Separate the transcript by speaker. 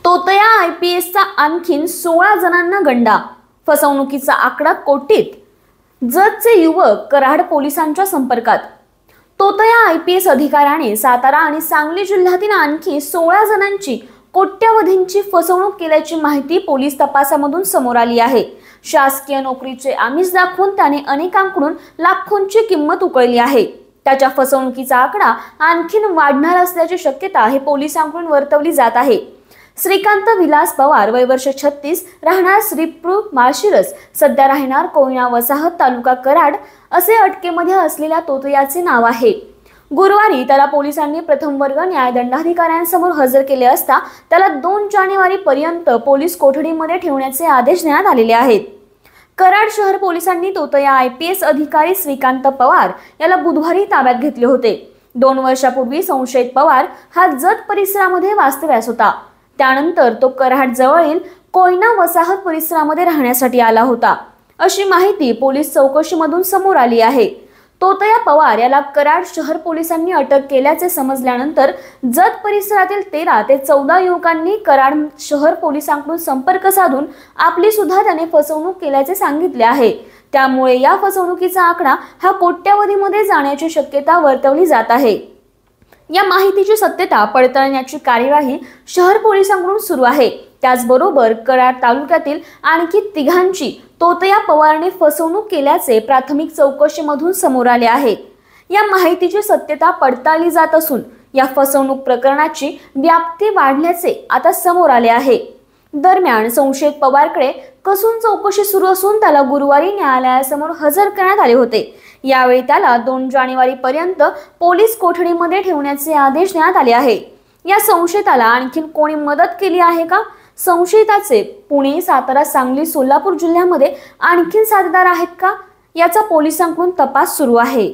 Speaker 1: तोतया IPSचा आणखीन 16 जणांना गंडा, फसवणुकीचा आकडा कोटीत। जतचे युवक कराड पोलिसांच्या संपर्कात। तोतया IPS अधिकाऱ्याने सातारा आणि सांगली जिल्ह्यातील आणखी 16 जणांची कोट्यवधींची फसवणूक केल्याची माहिती पोलीस तपासामधून समोर आली आहे। शासकीय नोकरीचे आमिष दाखवून त्याने अनेकांकडून लाखोंची किंमत उकळली आहे। त्याच्या फसवणुकीचा आकडा आणखीन वाढणार असल्याची शक्यता हे पोलिसांकडून वर्तवली जात आहे। श्रीकांत विलास पवार, वय वर्ष 36, राहणार श्रीपूर माळशिरस, सध्या राहणार कोयना वसाहत, तालुका कराड असे अटकेमध्ये असलेल्या तोतयाचे नाव आहे। गुरुवारी त्याला पोलिसांनी प्रथम वर्ग न्यायदंडाधिकाऱ्यांसमोर हजर केले असता त्याला 2 जानेवारी पर्यंत पोलीस कोठडीमध्ये ठेवण्याचे आदेश देण्यात आलेले आहेत। कराड शहर पोलिसांनी तोतया IPS अधिकारी श्रीकांत पवार याला बुधवारी ताब्यात घेतले होते। 2 वर्षापूर्वी संशयित पवार हा जत परिसरामध्ये वास्तव्यास होता। त्यानंतर तो कराड जवळील कोयना वसाहत परिसरामध्ये राहण्यासाठी आला होता, अशी माहिती पोलीस चौकशीमधून समोर आली आहे। तोतया पवार याला कराड शहर पोलिसांनी अटक केल्याचे समजल्यानंतर जत परिसरातील 13 ते 14 युवकांनी कराड शहर पोलिसांकडून संपर्क साधून आपली सुद्धा त्याने फसवणूक केल्याचे सांगितले आहे। त्यामुळे या फसवणुकीचा आकडा हा कोट्यवधीमध्ये जाण्याची शक्यता वर्तवली जात आहे। या माहितीची सत्यता पडताळण्याची कार्यवाही शहर पोलिसांकडून सुरू आहे। त्याचबरोबर कराड तालुक्यातील आणखी 3घांची तोतया पवारने फसवणूक केल्याचे प्राथमिक चौकशीमधून समोर आले आहे। या माहितीची सत्यता पडताळली जात असून या फसवणूक प्रकरणाची व्याप्ती वाढल्याचे आता समोर आले आहे। दरम्यान संशयित पवारकडे कसून चौकशी सुरू असून त्याला गुरुवारी न्यायालयासमोर हजर करण्यात आले होते। यावेळी त्याला 2 जानेवारी पर्यंत पोलीस कोठडीमध्ये ठेवण्याचे आदेश देण्यात आले आहे। या संशयिताला आणखीन कोणी मदत केली आहे का? संशयिताचे पुणे, सातारा, सांगली, सोलापूर जिल्ह्यामध्ये आणखीन साथीदार आहेत का? याचा पोलिसांकडून तपास सुरू आहे।